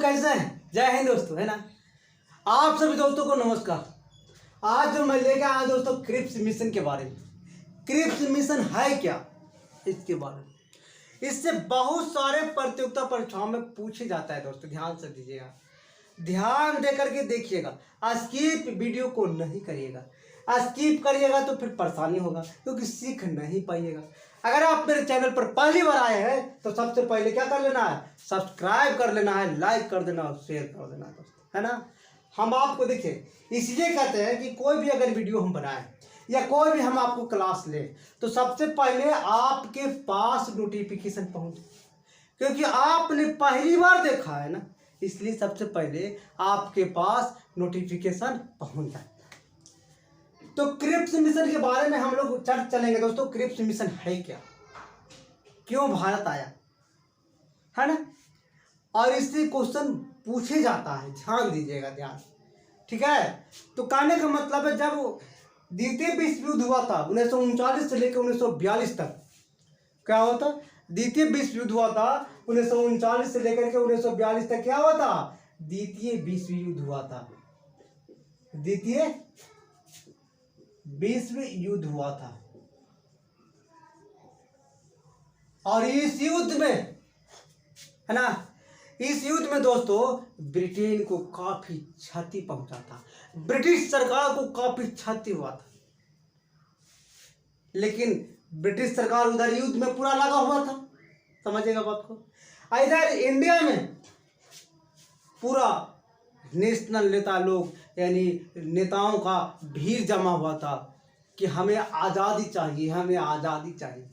कैसे हैं? जय हिंद दोस्तों, है ना। आप सभी दोस्तों को नमस्कार। आज जो मैं लेकर आया दोस्तों क्रिप्स मिशन के बारे में। क्रिप्स मिशन है क्या, इसके बारे में। इससे बहुत सारे प्रतियोगिता परीक्षाओं में पूछे जाता है दोस्तों। ध्यान से दीजिएगा, ध्यान दे करके देखिएगा। स्किप वीडियो को नहीं करिएगा। स्किप करिएगा तो फिर परेशानी होगा, क्योंकि सीख नहीं पाइएगा। अगर आप मेरे चैनल पर पहली बार आए हैं तो सबसे पहले क्या कर लेना है, सब्सक्राइब कर लेना है, लाइक कर देना और शेयर कर देना दोस्तों, है ना। हम आपको देखिए इसलिए कहते हैं कि कोई भी अगर वीडियो हम बनाएं या कोई भी हम आपको क्लास लें तो सबसे पहले आपके पास नोटिफिकेशन पहुंचे, क्योंकि आपने पहली बार देखा है ना, इसलिए सबसे पहले आपके पास नोटिफिकेशन पहुंच जाए। तो क्रिप्स मिशन के बारे में हम लोग चलेंगे दोस्तों। क्रिप्स मिशन है क्या, क्यों भारत आया, है ना, और इससे क्वेश्चन पूछे जाता है। ध्यान दीजिएगा, ध्यान, ठीक है। तो कहने का मतलब है, जब द्वितीय विश्व युद्ध हुआ था 1939 से लेकर 1942 तक, क्या हुआ था, द्वितीय विश्व युद्ध हुआ था 1939 से लेकर के 1942 तक। क्या हुआ था, द्वितीय विश्व युद्ध हुआ था। द्वितीय विश्व युद्ध हुआ था, और इस युद्ध में, है ना, इस युद्ध में दोस्तों ब्रिटेन को काफी क्षति पहुंचा था। ब्रिटिश सरकार को काफी क्षति हुआ था, लेकिन ब्रिटिश सरकार उधर युद्ध में पूरा लगा हुआ था। समझिएगा बात को। इधर इंडिया में पूरा नेशनल नेता लोग, यानी नेताओं का भीड़ जमा हुआ था कि हमें आजादी चाहिए, हमें आजादी चाहिए।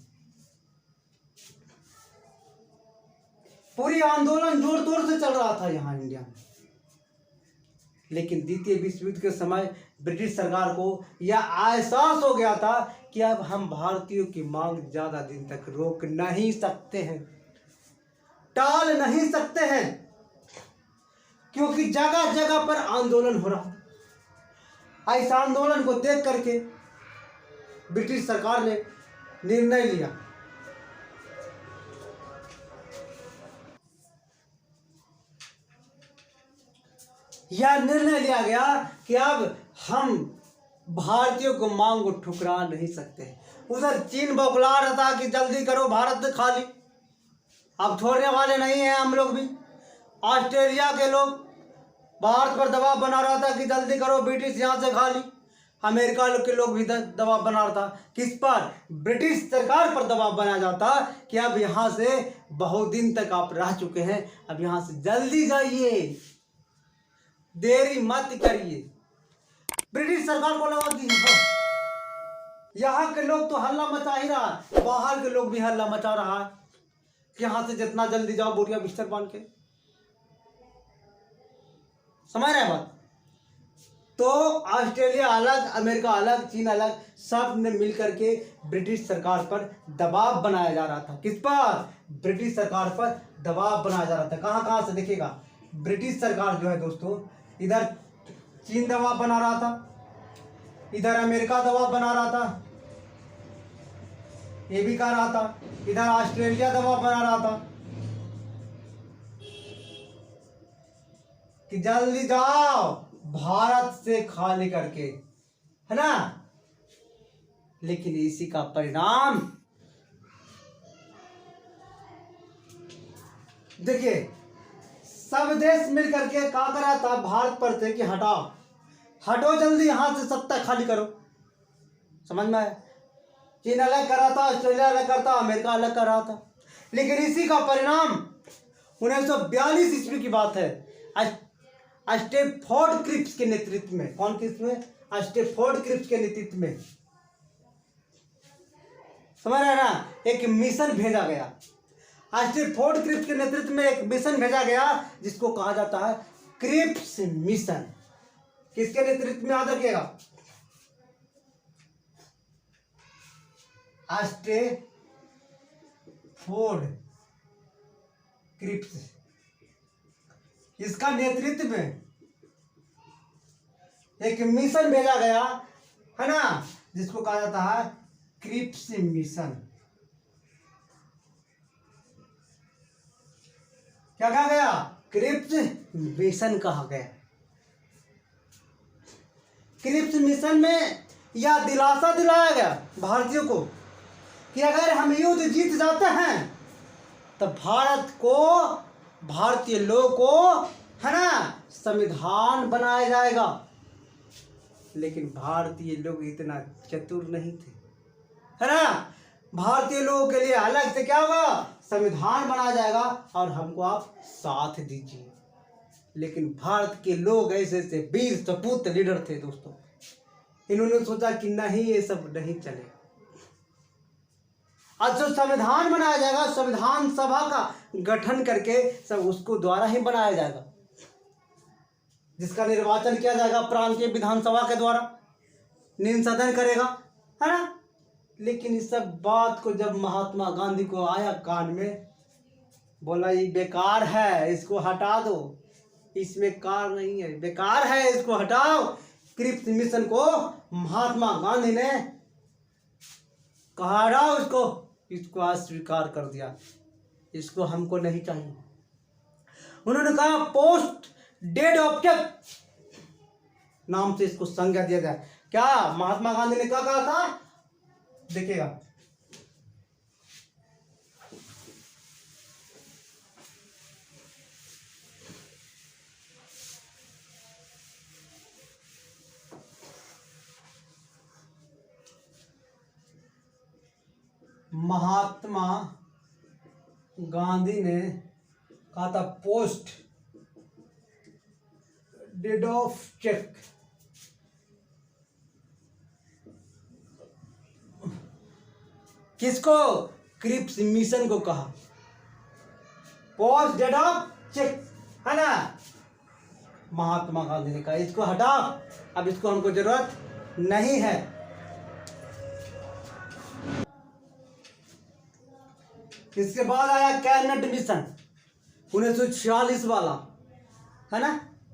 पूरी आंदोलन जोर तोर से चल रहा था यहाँ इंडिया में। लेकिन द्वितीय विश्व युद्ध के समय ब्रिटिश सरकार को यह एहसास हो गया था कि अब हम भारतीयों की मांग ज्यादा दिन तक रोक नहीं सकते हैं, टाल नहीं सकते हैं, क्योंकि जगह जगह पर आंदोलन हो रहा था। इस आंदोलन को देख करके ब्रिटिश सरकार ने निर्णय लिया, यह निर्णय लिया गया कि अब हम भारतीयों को मांग को ठुकरा नहीं सकते। उधर चीन बौखला रहा था कि जल्दी करो, भारत खाली, अब छोड़ने वाले नहीं हैं हम लोग भी। ऑस्ट्रेलिया के लोग भारत पर दबाव बना रहा था कि जल्दी करो, ब्रिटिश यहाँ से खाली। अमेरिका के लोग भी दबाव बना रहा था। किस पर, ब्रिटिश सरकार पर दबाव बनाया जाता कि अब यहाँ से बहुत दिन तक आप रह चुके हैं, अब यहाँ से जल्दी जाइए, देरी मत करिए। ब्रिटिश सरकार को लगा कि यहाँ के लोग तो हल्ला मचा ही रहा है, बाहर के लोग भी हल्ला मचा रहा है कि यहाँ से जितना जल्दी जाओ, बोरिया बिस्तर बांध के। समझ रहे हैं बात। तो ऑस्ट्रेलिया अलग, अमेरिका अलग, चीन अलग, सब ने मिलकर के ब्रिटिश सरकार पर दबाव बनाया जा रहा था। किस पर, ब्रिटिश सरकार पर दबाव बनाया जा रहा था। कहां कहां से देखिएगा, ब्रिटिश सरकार जो है दोस्तों, इधर चीन दबाव बना रहा था, इधर अमेरिका दबाव बना रहा था, ये भी कह रहा था, इधर ऑस्ट्रेलिया दबाव बना रहा था कि जल्दी जाओ भारत से खाली करके, है ना। लेकिन इसी का परिणाम देखिए, सब देश मिलकर के क्या कर रहा था, भारत पर थे कि हटाओ, हटो जल्दी यहां से, सत्ता खाली करो। समझ में आया। चीन अलग कर रहा था, ऑस्ट्रेलिया अलग करता, अमेरिका अलग कर रहा था। लेकिन इसी का परिणाम 1942 ईस्वी की बात है, स्टैफोर्ड क्रिप्स के नेतृत्व में, कौन किस में, स्टैफोर्ड क्रिप्स के नेतृत्व में, समझ रहे ना, एक मिशन भेजा गया। स्टैफोर्ड क्रिप्स के नेतृत्व में एक मिशन भेजा गया जिसको कहा जाता है क्रिप्स मिशन। किसके नेतृत्व में, याद रखिएगा, स्टैफोर्ड क्रिप्स, इसका नेतृत्व में एक मिशन भेजा गया, है ना, जिसको कहा जाता है क्रिप्स मिशन। क्या कहा गया, क्रिप्स मिशन कहा गया। क्रिप्स मिशन में यह दिलासा दिलाया गया भारतीयों को कि अगर हम युद्ध जीत जाते हैं तो भारत को, भारतीय लोगों को, है ना, संविधान बनाया जाएगा। लेकिन भारतीय लोग इतना चतुर नहीं थे, है ना। भारतीय लोगों के लिए अलग से क्या होगा, संविधान बनाया जाएगा और हमको आप साथ दीजिए। लेकिन भारत के लोग ऐसे ऐसे वीर सपूत लीडर थे दोस्तों, इन्होंने सोचा कि नहीं, ये सब नहीं चलेगा। आज जो संविधान बनाया जाएगा, संविधान सभा का गठन करके सब उसको द्वारा ही बनाया जाएगा, जिसका निर्वाचन किया जाएगा प्रांतीय विधानसभा के द्वारा, निःसंदेह करेगा, है ना। लेकिन इस सब बात को जब महात्मा गांधी को आया कान में, बोला ये बेकार है, इसको हटा दो, इसमें कार नहीं है, बेकार है, इसको हटाओ। क्रिप्स मिशन को महात्मा गांधी ने कहा हटाओ इसको अस्वीकार कर दिया, इसको हमको नहीं चाहिए। उन्होंने कहा पोस्ट डेड ऑब्जेक्ट नाम से इसको संज्ञा दिया जाए। क्या महात्मा गांधी ने क्या कहा था, देखिएगा। महात्मा गांधी ने कहा था पोस्ट डेड ऑफ चेक, किसको, क्रिप्स मिशन को कहा पोस्ट डेड ऑफ चेक, है ना। महात्मा गांधी ने कहा इसको हटाओ, अब इसको हमको जरूरत नहीं है। इसके बाद आया कैबिनेट मिशन 1946 वाला, है ना।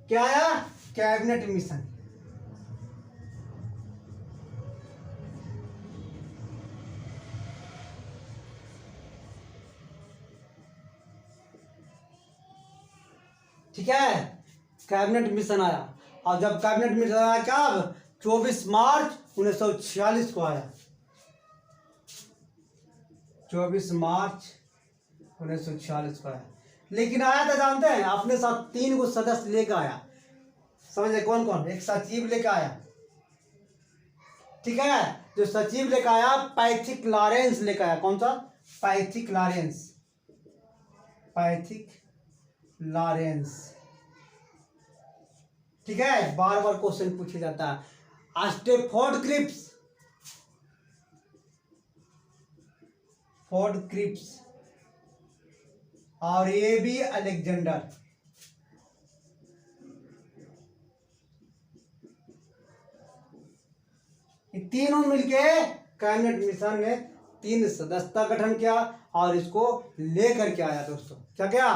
क्या आया, कैबिनेट मिशन। ठीक है, कैबिनेट मिशन आया। और जब कैबिनेट मिशन आया कब, 24 मार्च 1946 को आया। 24 मार्च 1946 को आया। लेकिन आया था जानते हैं, अपने साथ 3 को सदस्य लेकर आया। समझे कौन कौन, एक सचिव लेकर आया, ठीक है। जो सचिव लेकर आया पैथिक लॉरेंस लेकर आया। कौन सा, पैथिक लॉरेंस, पैथिक लॉरेंस, ठीक है। बार बार क्वेश्चन पूछा जाता है। स्टेफोर्ड क्रिप्स, फोर्ड क्रिप्स और एबी अलेक्जेंडर, ये तीनों मिलके कैबिनेट मिशन ने 3 सदस्य का गठन किया और इसको लेकर के आया दोस्तों। क्या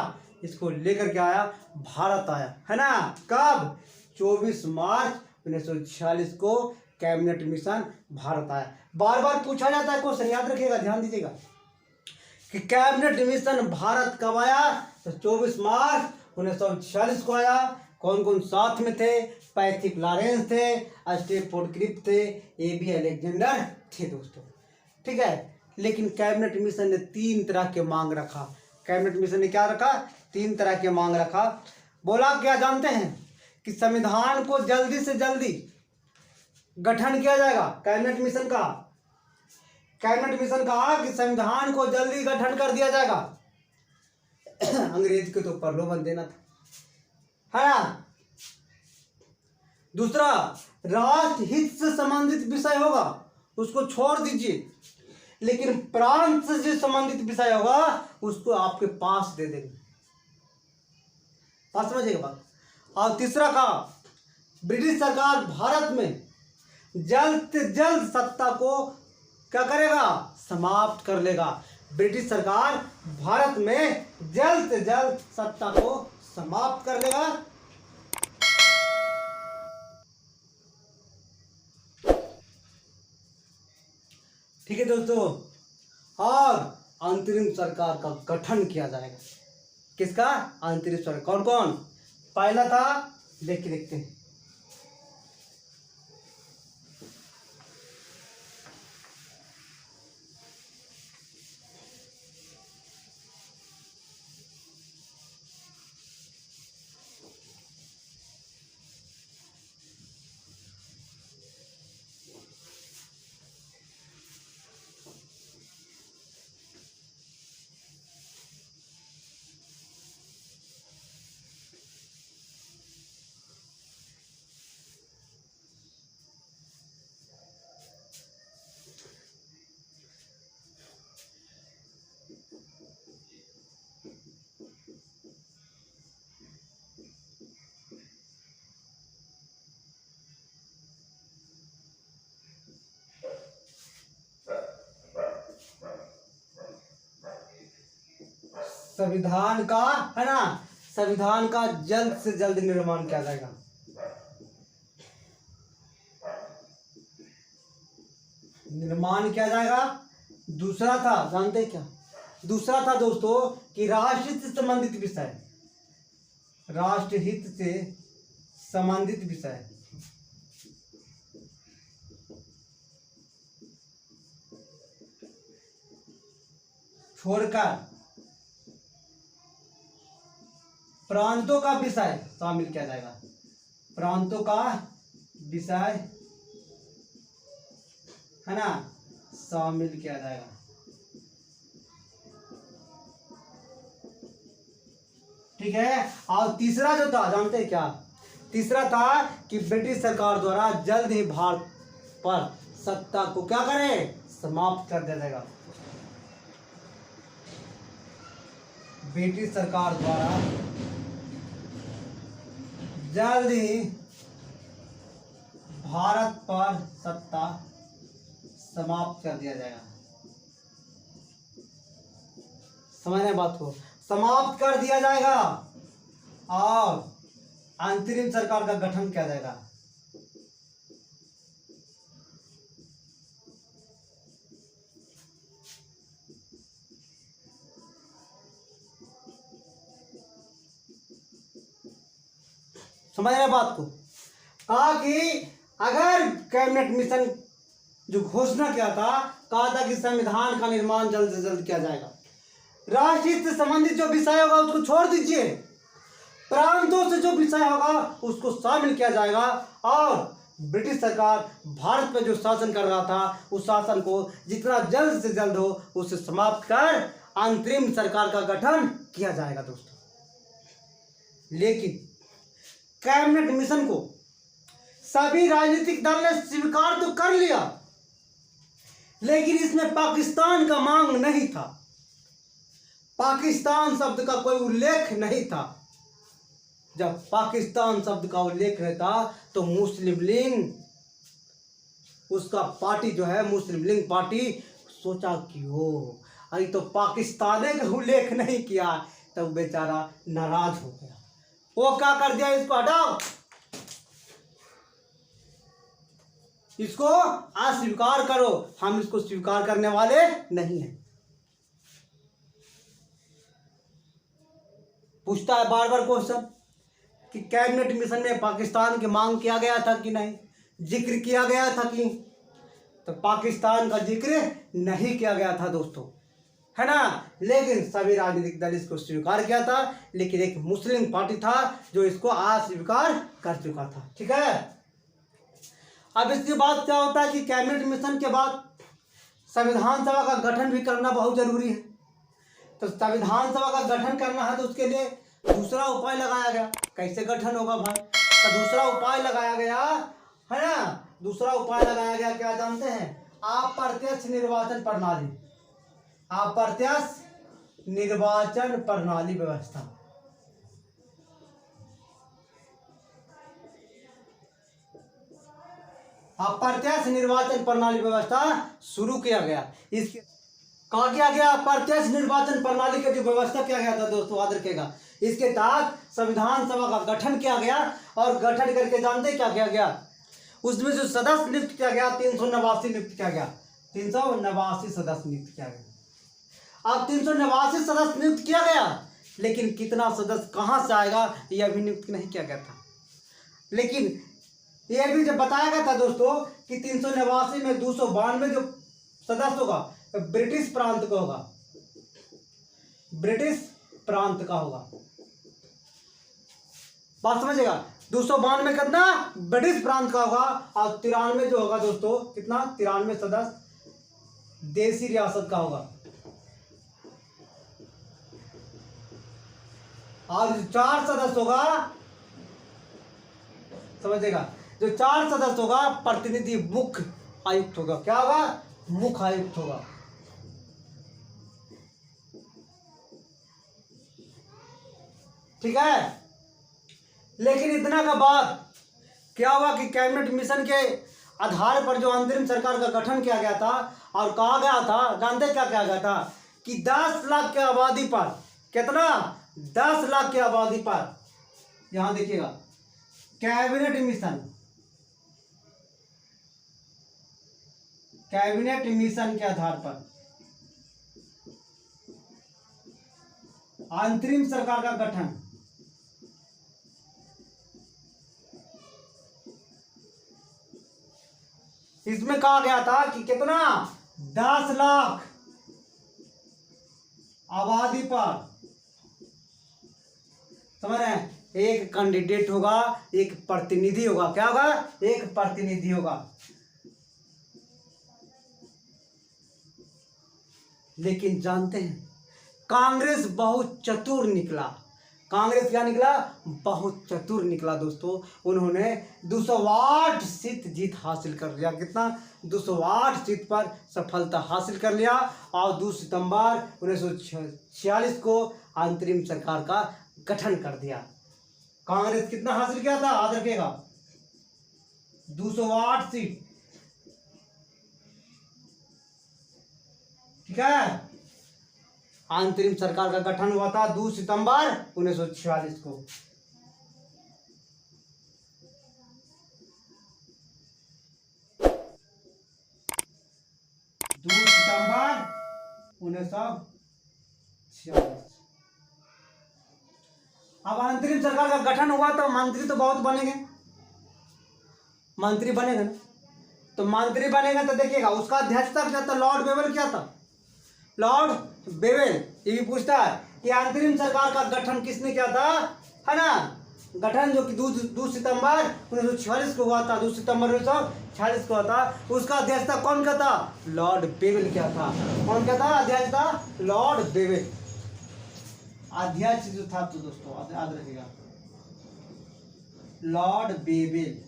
इसको लेकर के आया, भारत आया, है ना। कब, 24 मार्च 1946 को कैबिनेट मिशन भारत आया। बार बार पूछा जाता है क्वेश्चन, याद रखिएगा, ध्यान दीजिएगा कि कैबिनेट मिशन भारत कब आया, तो 24 मार्च 1946 को आया। कौन कौन साथ में थे, पैथिक लॉरेंस थे, स्टेफोर्ड क्रिप्स थे, एबी अलेक्जेंडर थे दोस्तों, ठीक है। लेकिन कैबिनेट मिशन ने 3 तरह के मांग रखा। कैबिनेट मिशन ने क्या रखा, 3 तरह के मांग रखा। बोला क्या जानते हैं, कि संविधान को जल्दी से जल्दी गठन किया जाएगा। कैबिनेट मिशन का, कैबिनेट मिशन कहा कि संविधान को जल्दी गठन कर दिया जाएगा। अंग्रेज के तो प्रलोभन देना था, है ना। दूसरा, राष्ट्र हित से संबंधित विषय होगा उसको छोड़ दीजिए, लेकिन प्रांत से जो संबंधित विषय होगा उसको आपके पास दे देंगे। बात समझिएगा बात। और तीसरा का, ब्रिटिश सरकार भारत में जल्द से जल्द सत्ता को क्या करेगा, समाप्त कर लेगा। ब्रिटिश सरकार भारत में जल्द से जल्द सत्ता को समाप्त कर लेगा। ठीक है दोस्तों, और अंतरिम सरकार का गठन किया जाएगा। किसका? अंतरिम सरकार। कौन कौन? पहला था, देख के देखते हैं। संविधान का, है ना, संविधान का जल्द से जल्द निर्माण किया जाएगा। निर्माण किया जाएगा। दूसरा था, जानते क्या? दूसरा था दोस्तों कि राष्ट्रहित से संबंधित विषय, राष्ट्रहित से संबंधित विषय छोड़कर प्रांतों का विषय शामिल किया जाएगा। प्रांतों का विषय, है ना, शामिल किया जाएगा। ठीक है। और तीसरा जो था, जानते हैं क्या? तीसरा था कि ब्रिटिश सरकार द्वारा जल्द ही भारत पर सत्ता को क्या करे? समाप्त कर दिया जाएगा। ब्रिटिश सरकार द्वारा जल्द ही भारत पर सत्ता समाप्त कर दिया जाएगा। समझ रहे बात को? समाप्त कर दिया जाएगा और अंतरिम सरकार का गठन किया जाएगा। समझ रहे बात को? कहा कि अगर कैबिनेट मिशन जो घोषणा किया था, कहा था कि संविधान का निर्माण जल्द से जल्द किया जाएगा। राष्ट्रहित से संबंधित जो विषय होगा उसको छोड़ दीजिए, प्रांतों से जो विषय होगा उसको शामिल किया जाएगा और ब्रिटिश सरकार भारत पर जो शासन कर रहा था उस शासन को जितना जल्द से जल्द हो उसे समाप्त कर अंतरिम सरकार का गठन किया जाएगा दोस्तों। लेकिन कैबिनेट मिशन को सभी राजनीतिक दल ने स्वीकार तो कर लिया, लेकिन इसमें पाकिस्तान का मांग नहीं था। पाकिस्तान शब्द का कोई उल्लेख नहीं था। जब पाकिस्तान शब्द का उल्लेख रहता तो मुस्लिम लीग, उसका पार्टी जो है मुस्लिम लीग पार्टी, सोचा कि हो अरे तो पाकिस्तान का उल्लेख नहीं किया, तब बेचारा नाराज हो गया। वो क्या कर दिया? इसको हटाओ, इसको अस्वीकार करो। हम इसको स्वीकार करने वाले नहीं हैं। पूछता है बार बार क्वेश्चन कि कैबिनेट मिशन में पाकिस्तान की मांग किया गया था कि नहीं, जिक्र किया गया था कि? तो पाकिस्तान का जिक्र नहीं किया गया था दोस्तों, है ना। लेकिन सभी राजनीतिक दल इसको स्वीकार किया था, लेकिन एक मुस्लिम पार्टी था जो इसको अस्वीकार कर चुका था। ठीक है। अब इसके बाद क्या होता है कि कैबिनेट मिशन के बाद संविधान सभा का गठन भी करना बहुत जरूरी है। तो संविधान सभा का गठन करना है तो उसके लिए दूसरा उपाय लगाया गया। कैसे गठन होगा भाई? तो दूसरा उपाय लगाया गया, है ना, दूसरा उपाय लगाया गया, क्या जानते हैं? अप्रत्यक्ष निर्वाचन प्रणाली। अप्रत्यक्ष निर्वाचन प्रणाली व्यवस्था। अप्रत्यक्ष निर्वाचन प्रणाली व्यवस्था शुरू किया गया। इसके कहा किया गया? अप्रत्यक्ष निर्वाचन प्रणाली की जो व्यवस्था किया गया था दोस्तों, याद रखिएगा। इसके तहत संविधान सभा का गठन किया गया और गठन करके जानते क्या किया गया? उसमें जो सदस्य नियुक्त किया गया 389 नियुक्त किया गया। 389 सदस्य नियुक्त किया गया। अब 389 सदस्य नियुक्त किया गया, लेकिन कितना सदस्य कहाँ से आएगा यह अभी नियुक्त नहीं किया गया था। लेकिन यह भी जब बताया गया था दोस्तों कि 389 में 292 जो सदस्य होगा ब्रिटिश प्रांत का होगा, ब्रिटिश प्रांत का होगा। बात समझेगा, 292 कितना ब्रिटिश प्रांत का होगा और 93 जो होगा दोस्तों कितना 93 सदस्य देसी रियासत का होगा। और जो 4 सदस्य होगा समझेगा, जो 4 सदस्य होगा प्रतिनिधि मुख्य आयुक्त होगा। क्या होगा? मुख्य आयुक्त होगा। ठीक है। लेकिन इतना का बाद क्या हुआ कि कैबिनेट मिशन के आधार पर जो अंतरिम सरकार का गठन किया गया था और कहा गया था, जानते क्या कहा गया था कि 10 लाख की आबादी पर, कितना 10 लाख की आबादी पर, यहां देखिएगा कैबिनेट मिशन के आधार पर अंतरिम सरकार का गठन, इसमें कहा गया था कि कितना 10 लाख आबादी पर, समझ रहे हैं, एक कैंडिडेट होगा, एक प्रतिनिधि होगा। क्या होगा? एक प्रतिनिधि होगा। लेकिन जानते हैं कांग्रेस बहुत चतुर निकला। कांग्रेस क्या निकला? बहुत चतुर निकला दोस्तों। उन्होंने 208 सीट जीत हासिल कर लिया। कितना? 208 सीट पर सफलता हासिल कर लिया और 2 सितंबर 1946 को अंतरिम सरकार का गठन कर दिया। कांग्रेस कितना हासिल किया था? याद रखिएगा 208 सीट। ठीक है। अंतरिम सरकार का गठन हुआ था 2 सितंबर 1946 को। सितंबर 1946। अब अंतरिम सरकार का गठन हुआ तो मंत्री तो बहुत बनेंगे, मंत्री बनेगा ना, तो मंत्री बनेगा तो देखिएगा उसका अध्यक्षता क्या था? लॉर्ड बेवेल क्या था? Lord Wavell. ये भी पूछता है कि अंतरिम सरकार का गठन किसने किया था, है ना? गठन जो कि 2 सितंबर 1946 को हुआ था, 2 सितंबर 1946 को हुआ था। उसका अध्यक्षता कौन क्या था? लॉर्ड बेवेल क्या था? कौन क्या था अध्यक्षता? लॉर्ड बेवेल अध्यक्ष जो था। तो दोस्तों याद रखिएगा लॉर्ड बेवेल।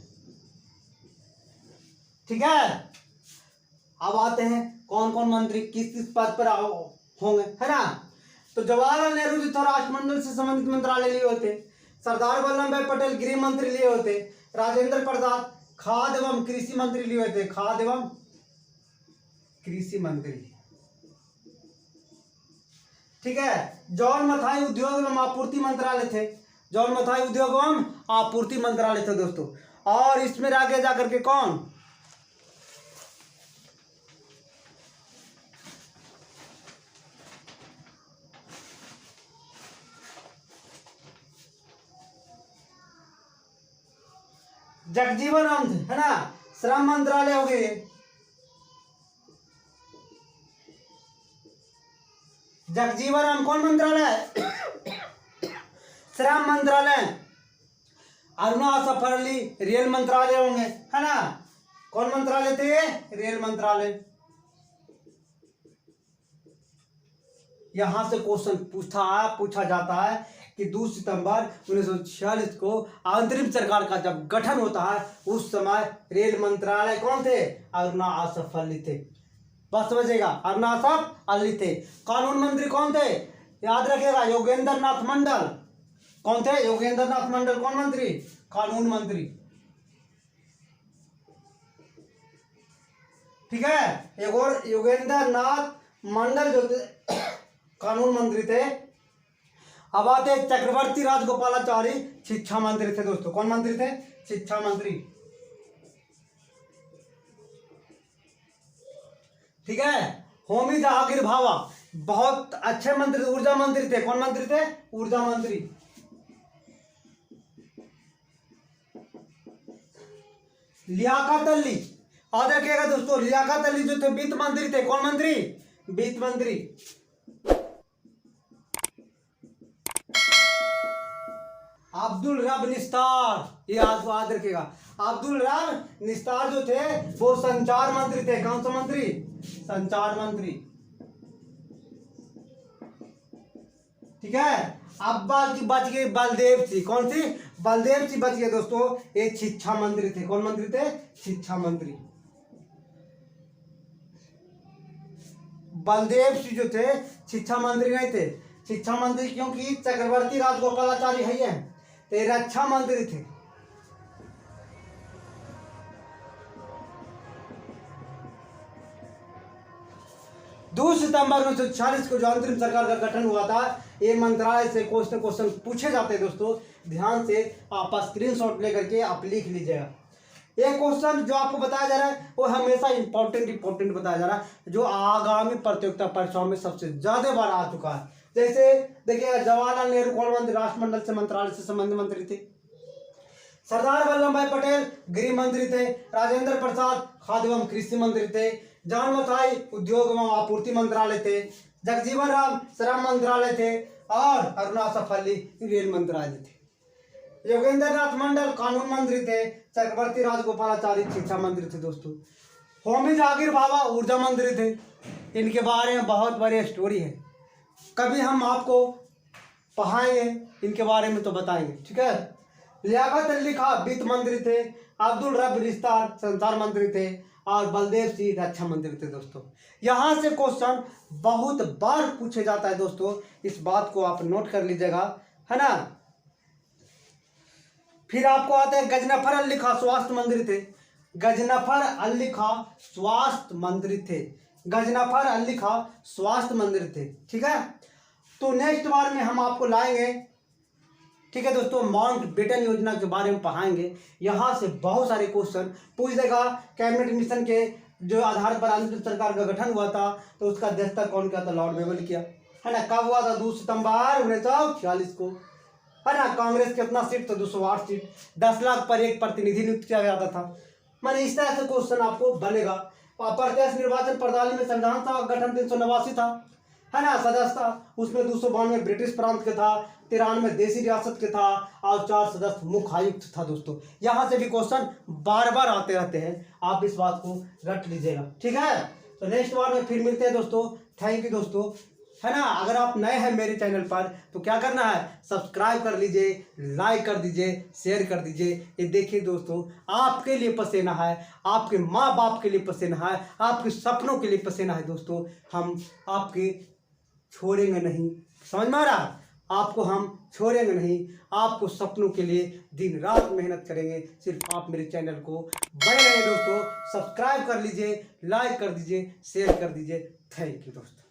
ठीक है। अब आते हैं कौन कौन मंत्री किस किस पद पर होंगे, है ना? तो जवाहरलाल नेहरू जी तो राष्ट्रमंडल से संबंधित मंत्रालय लिए होते, सरदार वल्लभ भाई पटेल गृह मंत्री लिए होते, राजेंद्र प्रसाद खाद्य एवं कृषि मंत्री लिए होते, खाद्य एवं कृषि मंत्री। ठीक है। जॉन मथाई उद्योग एवं आपूर्ति मंत्रालय थे, जॉन मथाई उद्योग एवं आपूर्ति मंत्रालय थे दोस्तों। और इसमें आगे जाकर के कौन? जगजीवन राम थे, है ना? श्रम मंत्रालय हो गए, जगजीवन राम कौन मंत्रालय? श्रम मंत्रालय। अरुणा सफरली रेल मंत्रालय होंगे, है ना? कौन मंत्रालय थे? रेल मंत्रालय। यहां से क्वेश्चन पूछा जाता है कि 2 सितंबर 1946 को अंतरिम सरकार का जब गठन होता है उस समय रेल मंत्रालय कौन थे? अरुणा आसफ अली थे। बस समझिएगा, अरुणा आसफ अली थे। कानून मंत्री कौन थे? याद रखिएगा योगेंद्र नाथ मंडल। कौन थे? योगेंद्र नाथ मंडल। कौन मंत्री? कानून मंत्री। ठीक है। एक और योगेंद्र नाथ मंडल जो थे कानून मंत्री थे। अब आते चक्रवर्ती राजगोपालाचारी शिक्षा मंत्री थे दोस्तों। कौन मंत्री थे? शिक्षा मंत्री। ठीक है। होमी जहांगीर भाभा बहुत अच्छे मंत्री, ऊर्जा मंत्री थे। कौन मंत्री थे? ऊर्जा मंत्री। लियाकत अली, याद रखिएगा दोस्तों, लियाकत अली जो थे वित्त मंत्री थे। कौन मंत्री? वित्त मंत्री। अब्दुल रब निस्तार, ये याद रखिएगा, अब्दुल रब निस्तार जो थे वो संचार मंत्री थे। कौन सा मंत्री? संचार मंत्री। ठीक है। अब बच गई बलदेव सिंह। कौन सी? बलदेव सिंह बच गए दोस्तों, ये शिक्षा मंत्री थे। कौन मंत्री थे? शिक्षा मंत्री। बलदेव सिंह जो थे शिक्षा मंत्री नहीं थे। शिक्षा मंत्री क्योंकि चक्रवर्ती राजगोपालाचारी है, ये रक्षा मंत्री थे। दो सितंबर 1946 को जो अंतरिम सरकार का गठन हुआ था, ये मंत्रालय से क्वेश्चन पूछे जाते हैं दोस्तों, ध्यान से आप स्क्रीनशॉट लेकर के आप लिख लीजिएगा। ये क्वेश्चन जो आपको बताया जा रहा है वो हमेशा इंपॉर्टेंट बताया जा रहा है, जो आगामी प्रतियोगिता परीक्षाओं में सबसे ज्यादा बार आ चुका है। जैसे देखिएगा, जवाहरलाल नेहरू कौन मंत्री? राष्ट्रमंडल से मंत्रालय से संबंधित मंत्री थे। सरदार वल्लभ भाई पटेल गृह मंत्री थे। राजेंद्र प्रसाद खाद्य एवं कृषि मंत्री थे। जॉन मथाई उद्योग एवं आपूर्ति मंत्रालय थे। जगजीवन राम श्रम मंत्रालय थे। और अरुणा सफल्ली रेल मंत्रालय थे। योगेंद्र नाथ मंडल कानून मंत्री थे। चक्रवर्ती राजगोपालाचारी शिक्षा मंत्री थे दोस्तों। होमी जागीर बाबा ऊर्जा मंत्री थे। इनके बारे में बहुत बड़ी स्टोरी है, कभी हम आपको पढ़ाएंगे, इनके बारे में तो बताएंगे। ठीक है। लियाकत अली खान वित्त मंत्री थे। अब्दुल रब निस्तार संचार मंत्री थे। और बलदेव सिंह रक्षा मंत्री थे दोस्तों। यहाँ से क्वेश्चन बहुत बार पूछे जाता है दोस्तों, इस बात को आप नोट कर लीजिएगा, है ना। फिर आपको आता है गजनफर अली खान स्वास्थ्य मंत्री थे। गजनफर अली खान स्वास्थ्य मंत्री थे। गजनफर अली खान स्वास्थ्य मंत्री थे। ठीक है। तो नेक्स्ट बार में हम आपको लाएंगे, ठीक है दोस्तों, माउंट बेटन योजना के बारे में पढ़ाएंगे। यहाँ से बहुत सारे क्वेश्चन पूछ देगा। कैबिनेट मिशन के जो आधार पर अंतरिम सरकार का गठन हुआ था, तो उसका अध्यक्षता कौन किया था? लॉर्ड वेवल किया, है ना। कब हुआ था? 2 सितंबर 1946 को, है ना। कांग्रेस कितना सीट था? 208 सीट। 10 लाख पर एक प्रतिनिधि नियुक्त किया जाता था। मैंने इस तरह से क्वेश्चन आपको बनेगा। प्रत्यक्ष निर्वाचन प्रणाली में संविधान सभा का गठन 389 था, है ना। सदस्य उसमें 292 ब्रिटिश प्रांत के था, 93 देसी रियासत के था और 4 सदस्य मुख्य आयुक्त था दोस्तों। यहाँ से भी क्वेश्चन बार बार आते रहते हैं, आप इस बात को रट लीजिएगा। ठीक है। तो नेक्स्ट बार में फिर मिलते हैं दोस्तों। थैंक यू दोस्तों, है ना। अगर आप नए हैं मेरे चैनल पर तो क्या करना है? सब्सक्राइब कर लीजिए, लाइक कर दीजिए, शेयर कर दीजिए। ये देखिए दोस्तों, आपके लिए पसीना है, आपके माँ बाप के लिए पसीना है, आपके सपनों के लिए पसीना है दोस्तों। हम आपके छोड़ेंगे नहीं, समझ में आ रहा? आपको हम छोड़ेंगे नहीं, आपको सपनों के लिए दिन रात मेहनत करेंगे। सिर्फ आप मेरे चैनल को बने रहिए दोस्तों, सब्सक्राइब कर लीजिए, लाइक कर दीजिए, शेयर कर दीजिए। थैंक यू दोस्तों।